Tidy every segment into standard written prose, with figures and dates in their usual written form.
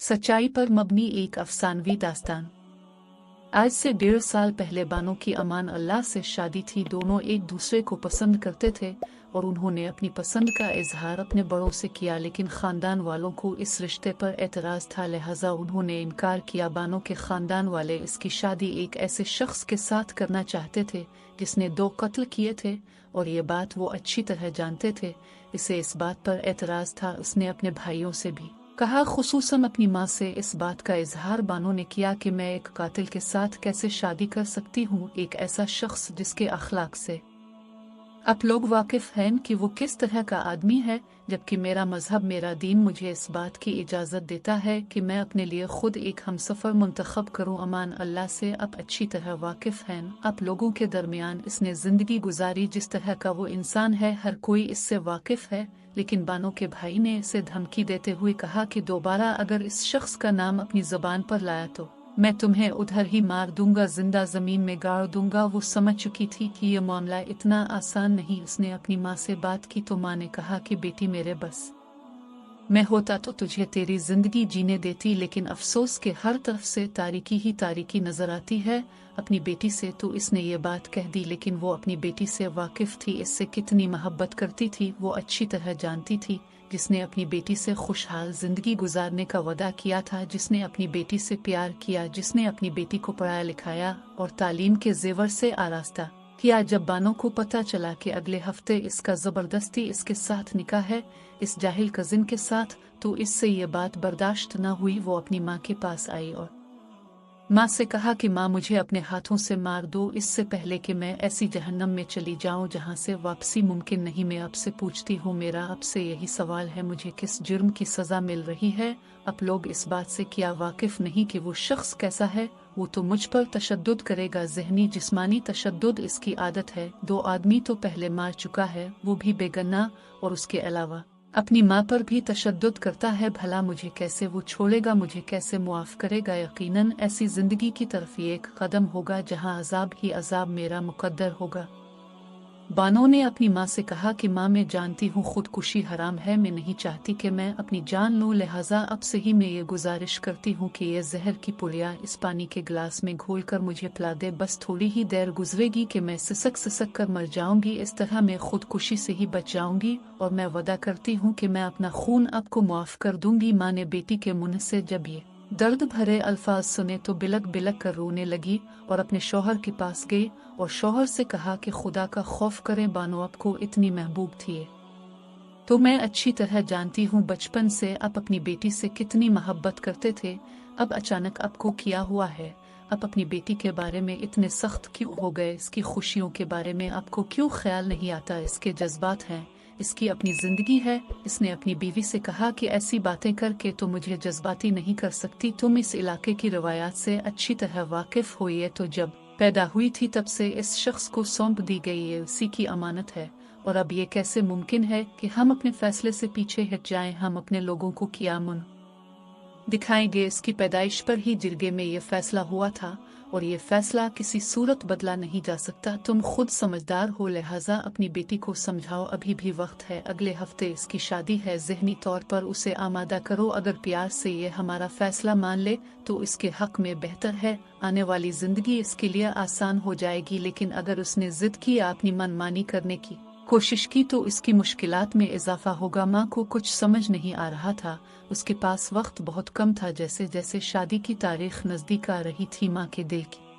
सच्चाई पर मबनी एक अफसानवी दास्तान। आज से 1.5 साल पहले बानो की अमान अल्लाह से शादी थी। दोनों एक दूसरे को पसंद करते थे और उन्होंने अपनी पसंद का इजहार अपने बड़ों से किया, लेकिन ख़ानदान वालों को इस रिश्ते पर एतराज़ था, लिहाजा उन्होंने इनकार किया। बानो के ख़ानदान वाले इसकी शादी एक ऐसे शख्स के साथ करना चाहते थे जिसने 2 कत्ल किए थे और ये बात वो अच्छी तरह जानते थे। इसे इस बात पर एतराज़ था। उसने अपने भाइयों से भी कहा, खुसूसन अपनी माँ से इस बात का इजहार बानो ने किया कि मैं एक कातिल के साथ कैसे शादी कर सकती हूँ, एक ऐसा शख्स जिसके अखलाक से आप लोग वाकिफ हैं कि वो किस तरह का आदमी है, जबकि मेरा मजहब, मेरा दीन मुझे इस बात की इजाज़त देता है कि मैं अपने लिए खुद एक हमसफ़र मुंतखब करूँ। अमान अल्लाह से आप अच्छी तरह वाकिफ हैं। आप लोगों के दरमियान इसने ज़िंदगी गुजारी, जिस तरह का वो इंसान है हर कोई इससे वाकिफ है। लेकिन बानो के भाई ने इसे धमकी देते हुए कहा कि दोबारा अगर इस शख्स का नाम अपनी ज़बान पर लाया तो मैं तुम्हें उधर ही मार दूंगा, जिंदा ज़मीन में गाड़ दूंगा। वो समझ चुकी थी कि यह मामला इतना आसान नहीं। उसने अपनी माँ से बात की तो माँ ने कहा कि बेटी, मेरे बस मैं होता तो तुझे तेरी जिंदगी जीने देती, लेकिन अफसोस के हर तरफ से तारीकी ही तारीकी नजर आती है। अपनी बेटी से तो इसने ये बात कह दी, लेकिन वो अपनी बेटी से वाकिफ थी, इससे कितनी मोहब्बत करती थी वो अच्छी तरह जानती थी। जिसने अपनी बेटी से खुशहाल जिंदगी गुजारने का वादा किया था, जिसने अपनी बेटी से प्यार किया, जिसने अपनी बेटी को पढ़ाया लिखाया और तालीम के जेवर से आरास्ता किया। जब बानो को पता चला कि अगले हफ्ते इसका जबरदस्ती इसके साथ निकाह है, इस जाहिल कजिन के साथ, तो इससे ये बात बर्दाश्त न हुई। वो अपनी माँ के पास आई और माँ से कहा कि माँ, मुझे अपने हाथों से मार दो, इससे पहले कि मैं ऐसी जहन्नम में चली जाऊं जहां से वापसी मुमकिन नहीं। मैं आपसे पूछती हूँ, मेरा आपसे यही सवाल है, मुझे किस जुर्म की सज़ा मिल रही है? आप लोग इस बात से क्या वाकिफ नहीं कि वो शख्स कैसा है? वो तो मुझ पर तशद्दुद करेगा, ज़हनी जिस्मानी तशद्दुद इसकी आदत है। 2 आदमी तो पहले मार चुका है, वो भी बेगना, और उसके अलावा अपनी माँ पर भी तशद्दुद करता है। भला मुझे कैसे वो छोड़ेगा, मुझे कैसे मुआफ़ करेगा? यकीनन ऐसी ज़िंदगी की तरफ ये एक कदम होगा जहाँ अजाब ही अजाब मेरा मुकद्दर होगा। बानो ने अपनी माँ से कहा कि माँ, मैं जानती हूँ खुदकुशी हराम है, मैं नहीं चाहती कि मैं अपनी जान लूँ, लिहाजा अब से ही मैं ये गुजारिश करती हूँ कि ये जहर की पुलिया इस पानी के गिलास में घोल कर मुझे पिला दे। बस थोड़ी ही देर गुजरेगी कि मैं सिसक सिसक कर मर जाऊंगी, इस तरह मैं खुदकुशी से ही बच जाऊंगी, और मैं वादा करती हूँ कि मैं अपना खून आपको मुआफ़ कर दूंगी। माँ ने बेटी के मुंह से जब ये दर्द भरे अल्फाज सुने तो बिलक बिलक कर रोने लगी और अपने शौहर के पास गई और शौहर से कहा कि खुदा का खौफ करें, बानो आपको इतनी महबूब थी तो मैं अच्छी तरह जानती हूँ बचपन से आप अपनी बेटी से कितनी मोहब्बत करते थे। अब अचानक आपको क्या हुआ है? आप अपनी बेटी के बारे में इतने सख्त क्यों हो गए? इसकी खुशियों के बारे में आपको क्यों ख्याल नहीं आता? इसके जज्बात हैं, इसकी अपनी जिंदगी है। इसने अपनी बीवी से कहा कि ऐसी बातें करके तो मुझे जज्बाती नहीं कर सकती, तुम इस इलाके की रवायात से अच्छी तरह वाकिफ हो। ये तो जब पैदा हुई थी तब से इस शख्स को सौंप दी गई है, उसी की अमानत है, और अब ये कैसे मुमकिन है कि हम अपने फैसले से पीछे हट जाएं? हम अपने लोगों को क्या मुन दिखाएंगे? इसकी पैदाइश पर ही जिरगे में ये फैसला हुआ था और ये फैसला किसी सूरत बदला नहीं जा सकता। तुम खुद समझदार हो, लिहाजा अपनी बेटी को समझाओ, अभी भी वक्त है। अगले हफ्ते इसकी शादी है, ज़हनी तौर पर उसे आमादा करो। अगर प्यार से ये हमारा फैसला मान ले तो इसके हक में बेहतर है, आने वाली जिंदगी इसके लिए आसान हो जाएगी। लेकिन अगर उसने जिद की, अपनी मनमानी करने की कोशिश की, तो इसकी मुश्किलात में इजाफा होगा। माँ को कुछ समझ नहीं आ रहा था, उसके पास वक्त बहुत कम था। जैसे जैसे शादी की तारीख नज़दीक आ रही थी, माँ के दिल की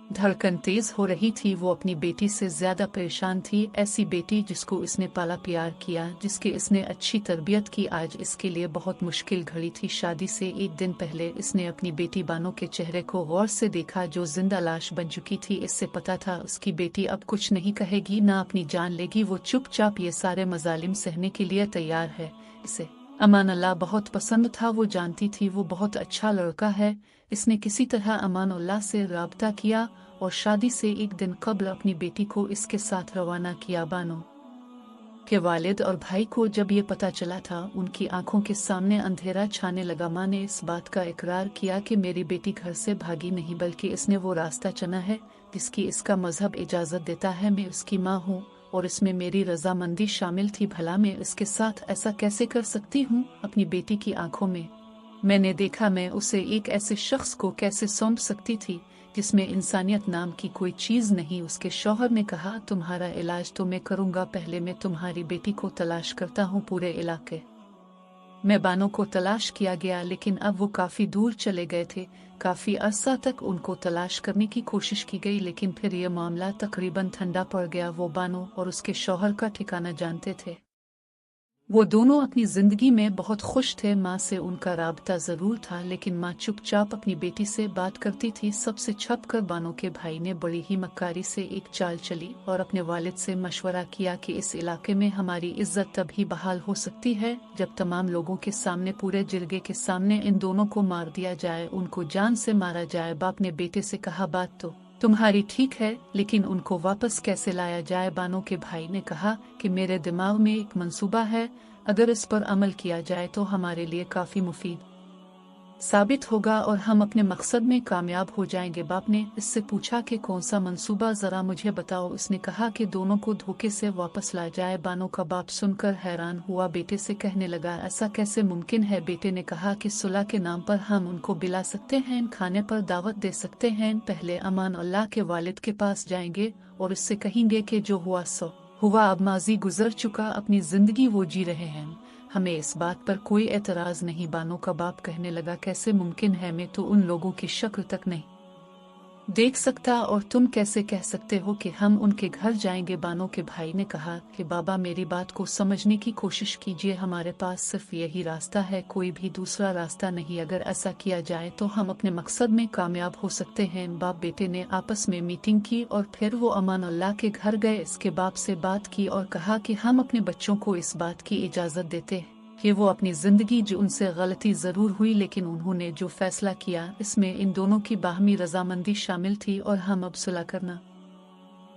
धड़कन तेज हो रही थी। वो अपनी बेटी से ज्यादा परेशान थी। ऐसी बेटी जिसको इसने पाला प्यार किया, जिसकी इसने अच्छी तरबियत की, आज इसके लिए बहुत मुश्किल घड़ी थी। शादी से एक दिन पहले इसने अपनी बेटी बानो के चेहरे को गौर से देखा, जो जिंदा लाश बन चुकी थी। इससे पता था उसकी बेटी अब कुछ नहीं कहेगी, ना अपनी जान लेगी। वो चुपचाप ये सारे मजालिम सहने के लिए तैयार है। इसे अमान अल्लाह बहुत पसंद था, वो जानती थी वो बहुत अच्छा लड़का है। इसने किसी तरह अमान अल्लाह से राब्ता किया और शादी से एक दिन कबल अपनी बेटी को इसके साथ रवाना किया। बानो के वालिद और भाई को जब ये पता चला था, उनकी आंखों के सामने अंधेरा छाने लगा। माँ ने इस बात का इकरार किया कि मेरी बेटी घर से भागी नहीं, बल्कि इसने वो रास्ता चुना है जिसकी इसका मजहब इजाज़त देता है। मैं उसकी माँ हूँ और इसमें मेरी रजामंदी शामिल थी। भला मैं इसके साथ ऐसा कैसे कर सकती हूँ? अपनी बेटी की आंखों में मैंने देखा मैं उसे एक ऐसे शख्स को कैसे सौंप सकती थी जिसमें इंसानियत नाम की कोई चीज नहीं। उसके शौहर ने कहा, तुम्हारा इलाज तो मैं करूंगा, पहले मैं तुम्हारी बेटी को तलाश करता हूँ पूरे इलाके में। बानो को तलाश किया गया, लेकिन अब वो काफी दूर चले गए थे। काफी अरसा तक उनको तलाश करने की कोशिश की गई, लेकिन फिर यह मामला तकरीबन ठंडा पड़ गया। वो बानो और उसके शौहर का ठिकाना जानते थे। वो दोनों अपनी जिंदगी में बहुत खुश थे। माँ से उनका राबता जरूर था, लेकिन माँ चुपचाप अपनी बेटी से बात करती थी। सबसे छुपकर बानो के भाई ने बड़ी ही मक्कारी से एक चाल चली और अपने वालिद से मशवरा किया कि इस इलाके में हमारी इज्जत तभी बहाल हो सकती है जब तमाम लोगों के सामने, पूरे जिरगे के सामने इन दोनों को मार दिया जाए, उनको जान से मारा जाए। बाप ने बेटे से कहा, बात तो तुम्हारी ठीक है, लेकिन उनको वापस कैसे लाया जाए? बानो के भाई ने कहा कि मेरे दिमाग में एक मंसूबा है, अगर इस पर अमल किया जाए तो हमारे लिए काफी मुफीद साबित होगा और हम अपने मकसद में कामयाब हो जाएंगे। बाप ने इससे पूछा कि कौन सा मंसूबा, जरा मुझे बताओ। उसने कहा कि दोनों को धोखे से वापस ला जाए। बानो का बाप सुनकर हैरान हुआ, बेटे से कहने लगा, ऐसा कैसे मुमकिन है? बेटे ने कहा कि सुलह के नाम पर हम उनको बिला सकते हैं, खाने पर दावत दे सकते हैं। पहले अमान अल्लाह के वालिद के पास जाएंगे और इससे कहेंगे कि जो हुआ सो हुआ, अब माजी गुजर चुका, अपनी जिंदगी वो जी रहे हैं, हमें इस बात पर कोई एतराज नहीं। बानो का बाप कहने लगा, कैसे मुमकिन है? मैं तो उन लोगों की शक्ल तक नहीं देख सकता, और तुम कैसे कह सकते हो कि हम उनके घर जाएंगे? बानो के भाई ने कहा कि बाबा, मेरी बात को समझने की कोशिश कीजिए, हमारे पास सिर्फ यही रास्ता है, कोई भी दूसरा रास्ता नहीं। अगर ऐसा किया जाए तो हम अपने मकसद में कामयाब हो सकते हैं। बाप बेटे ने आपस में मीटिंग की और फिर वो अमान अल्लाह के घर गए, इसके बाप से बात की और कहा कि हम अपने बच्चों को इस बात की इजाजत देते हैं कि वो अपनी जिंदगी, जो उनसे गलती जरूर हुई, लेकिन उन्होंने जो फैसला किया इसमें इन दोनों की बाहमी रजामंदी शामिल थी, और हम अब सुलह करना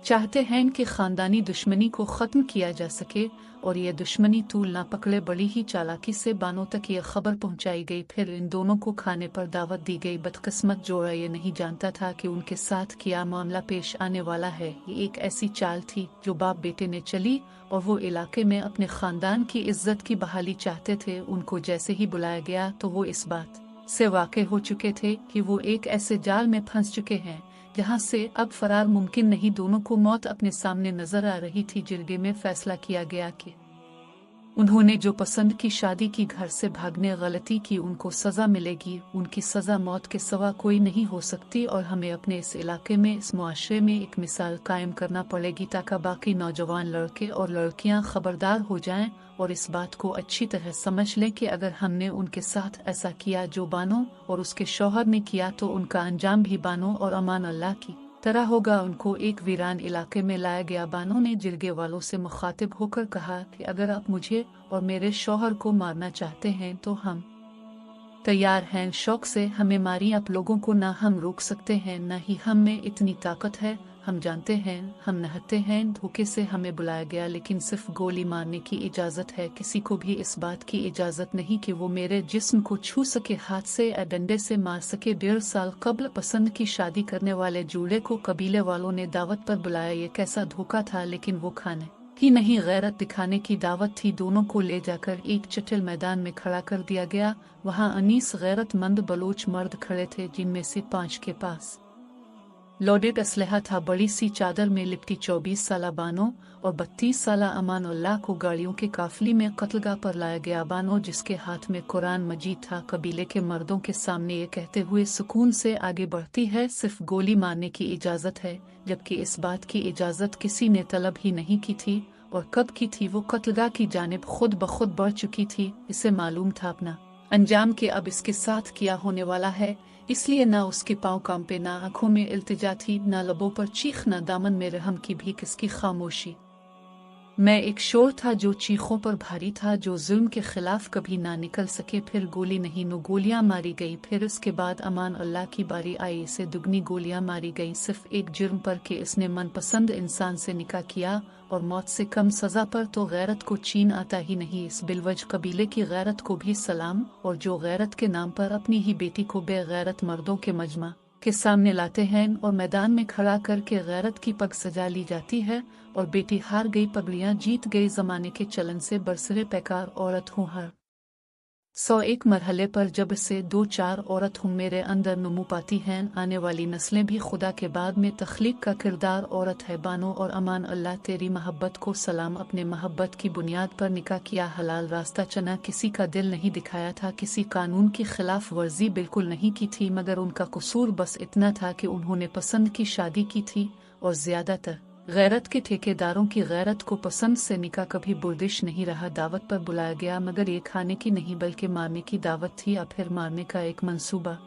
चाहते हैं कि खानदानी दुश्मनी को खत्म किया जा सके और ये दुश्मनी तूल ना पकड़े। बड़ी ही चालाकी से बानो तक ये खबर पहुंचाई गई, फिर इन दोनों को खाने पर दावत दी गई। बदकिस्मत जोड़ा ये नहीं जानता था कि उनके साथ क्या मामला पेश आने वाला है। ये एक ऐसी चाल थी जो बाप बेटे ने चली, और वो इलाके में अपने खानदान की इज्जत की बहाली चाहते थे। उनको जैसे ही बुलाया गया तो वो इस बात से वाक़िफ़ हो चुके थे कि वो एक ऐसे जाल में फंस चुके हैं जहां से अब फरार मुमकिन नहीं। दोनों को मौत अपने सामने नजर आ रही थी। जिरगे में फैसला किया गया कि उन्होंने जो पसंद की शादी की, घर से भागने गलती की, उनको सजा मिलेगी। उनकी सजा मौत के सिवा कोई नहीं हो सकती, और हमें अपने इस इलाके में, इस मुआशरे में एक मिसाल कायम करना पड़ेगी ताकि बाकी नौजवान लड़के और लड़कियां खबरदार हो जाएं और इस बात को अच्छी तरह समझ लें कि अगर हमने उनके साथ ऐसा किया जो बानो और उसके शौहर ने किया, तो उनका अंजाम भी बानो और अमान अल्लाह की तरह होगा। उनको एक वीरान इलाके में लाया गया। बानो ने जिरगे वालों से मुखातिब होकर कहा कि अगर आप मुझे और मेरे शौहर को मारना चाहते हैं तो हम तैयार हैं। शौक से हमें मारिए, आप लोगों को ना हम रोक सकते हैं, न ही हम में इतनी ताकत है। हम जानते हैं, हम नहते हैं। धोखे से हमें बुलाया गया, लेकिन सिर्फ गोली मारने की इजाज़त है। किसी को भी इस बात की इजाज़त नहीं कि वो मेरे जिस्म को छू सके, हाथ से या डंडे से मार सके। 1.5 साल कबल पसंद की शादी करने वाले जूड़े को कबीले वालों ने दावत पर बुलाया। ये कैसा धोखा था, लेकिन वो खाने की नहीं, गैरत दिखाने की दावत थी। दोनों को ले जाकर एक चटिल मैदान में खड़ा कर दिया गया। वहाँ 19 गैरतमंद बलोच मर्द खड़े थे, जिनमें से 5 के पास लोडेड असलहा था। बड़ी सी चादर में लिपटी 24 साला बानो और 32 साला अमान अल्लाह को गाड़ियों के काफिले में कत्लगाह पर लाया गया। बानो, जिसके हाथ में कुरान मजीद था, कबीले के मर्दों के सामने ये कहते हुए सुकून से आगे बढ़ती है, सिर्फ गोली मारने की इजाजत है, जबकि इस बात की इजाजत किसी ने तलब ही नहीं की थी। और कब की थी? वो कत्लगाह की जानिब खुद ब खुद बढ़ चुकी थी। इसे मालूम था अपना अंजाम के अब इसके साथ किया होने वाला है, इसलिए ना उसके पाँव कांपे, ना आंखों में इल्तिजा थी, ना लबों पर चीख, ना दामन में रहम की भी किसकी खामोशी मैं एक शोर था जो चीखों पर भारी था, जो जुल्म के खिलाफ कभी ना निकल सके। फिर गोली नहीं, 9 गोलियां मारी गई। फिर उसके बाद अमान अल्लाह की बारी आई, इसे दुगनी गोलियां मारी गई, सिर्फ एक जुर्म पर कि इसने मनपसंद इंसान से निकाह किया, और मौत से कम सजा पर तो गैरत को चीन आता ही नहीं। इस बिलवज कबीले की गैरत को भी सलाम, और जो गैरत के नाम पर अपनी ही बेटी को बेगैरत मर्दों के मजमा के सामने लाते हैं और मैदान में खड़ा करके गैरत की पग सजा ली जाती है, और बेटी हार गई, पगड़ियां जीत गई। जमाने के चलन से बरसरे पैकार औरत हूँ, हर 101 मरहले पर जब से 2-4 औरत हूँ मेरे अंदर नमू पाती हैं, आने वाली नस्लें भी खुदा के बाद में तख्लीक का किरदार औरत है। बानो और अमान, अल्लाह तेरी मोहब्बत को सलाम। अपने मोहब्बत की बुनियाद पर निकाह किया, हलाल रास्ता चुना, किसी का दिल नहीं दिखाया था, किसी कानून की खिलाफ वर्जी बिल्कुल नहीं की थी, मगर उनका कसूर बस इतना था कि उन्होंने पसंद की शादी की थी। और ज्यादातर गैरत के ठेकेदारों की गैरत को पसंद से निकाह कभी बुर्दिश नहीं रहा। दावत पर बुलाया गया, मगर ये खाने की नहीं बल्कि मारने की दावत थी। अब फिर मारने का एक मंसूबा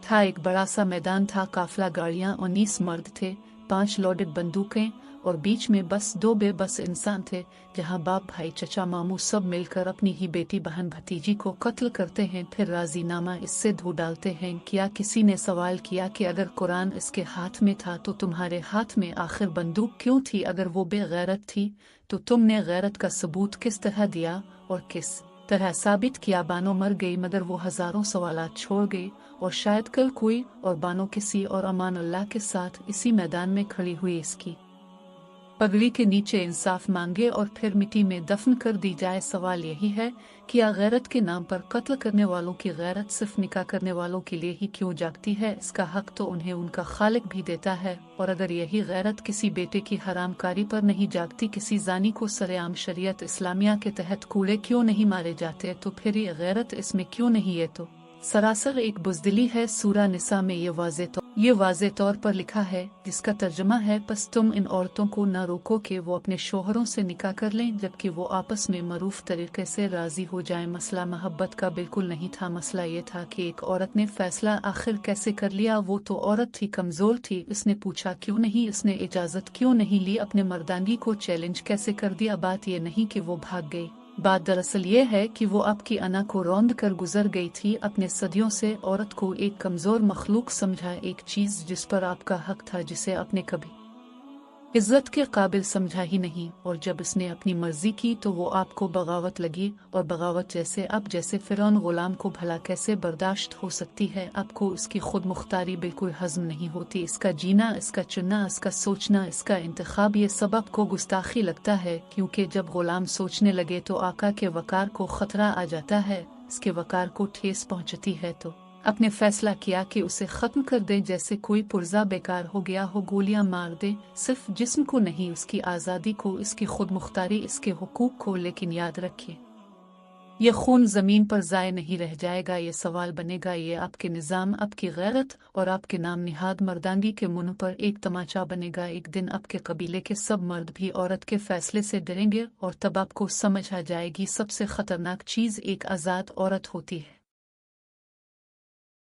था। एक बड़ा सा मैदान था, काफला गाड़ियां, 19 मर्द थे, 5 लोडेड बंदूकें, और बीच में बस 2 बेबस इंसान थे, जहां बाप, भाई, चचा, मामू सब मिलकर अपनी ही बेटी, बहन, भतीजी को कत्ल करते हैं, फिर राजीनामा इससे धो डालते हैं। क्या किसी ने सवाल किया कि अगर कुरान इसके हाथ में था तो तुम्हारे हाथ में आखिर बंदूक क्यों थी? अगर वो बेगैरत थी तो तुमने गैरत का सबूत किस तरह दिया और किस तरह साबित किया? बानो मर गई, मगर वो हजारों सवालात छोड़ गई, और शायद कल कोई और बानो किसी और अमान अल्लाह के साथ इसी मैदान में खड़ी हुई इसकी पगड़ी के नीचे इंसाफ मांगे और फिर मिट्टी में दफन कर दी जाए। सवाल यही है कि गैरत के नाम पर कत्ल करने वालों की गैरत सिर्फ निकाह करने वालों के लिए ही क्यों जागती है? इसका हक तो उन्हें उनका खालिक भी देता है। और अगर यही गैरत किसी बेटे की हरामकारी पर नहीं जागती, किसी जानी को सरेआम शरीयत इस्लामिया के तहत कूड़े क्यों नहीं मारे जाते, तो फिर ये गैरत इसमें क्यों नहीं? है तो सरासर एक बुज़दिली है। सूरा निसा में ये वाज़े तौर पर लिखा है, जिसका तर्जुमा है, बस तुम इन औरतों को न रोको कि वो अपने शोहरों से निकाह कर लें जबकि वो आपस में मरूफ तरीके से राजी हो जाएं। मसला मोहब्बत का बिल्कुल नहीं था, मसला ये था कि एक औरत ने फैसला आखिर कैसे कर लिया। वो तो औरत थी, कमजोर थी, इसने पूछा क्यों नहीं, इसने इजाजत क्यों नहीं ली, अपने मर्दानगी को चैलेंज कैसे कर दिया? बात ये नहीं कि वो भाग गई, बात दरअसल ये है कि वो आपकी अना को रौंद कर गुजर गई थी। अपने सदियों से औरत को एक कमजोर मखलूक समझा, एक चीज जिस पर आपका हक था, जिसे आपने कभी इज्जत के काबिल समझा ही नहीं। और जब इसने अपनी मर्जी की तो वो आपको बगावत लगी, और बगावत जैसे फिरौन गुलाम को भला कैसे बर्दाश्त हो सकती है? आपको इसकी खुद मुख्तारी बिल्कुल हजम नहीं होती, इसका जीना, इसका चुनना, इसका सोचना, इसका इंतखाब, ये सब आपको गुस्ताखी लगता है, क्योंकि जब गुलाम सोचने लगे तो आका के वकार को खतरा आ जाता है, इसके वकार को ठेस पहुंचती है, तो अपने फैसला किया कि उसे खत्म कर दे, जैसे कोई पुर्जा बेकार हो गया हो, गोलियां मार दे, सिर्फ जिस्म को नहीं, उसकी आज़ादी को, इसकी खुद मुख्तारी, इसके हुकूक को। लेकिन याद रखिए, ये खून जमीन पर ज़ाय नहीं रह जाएगा। ये सवाल बनेगा, ये आपके निज़ाम, आपकी गैरत और आपके नाम निहाद मर्दानगी के मुंह पर एक तमाचा बनेगा। एक दिन आपके कबीले के सब मर्द भी औरत के फैसले से डरेंगे, और तब आपको समझ आ जाएगी सबसे खतरनाक चीज़ एक आज़ाद औरत होती है।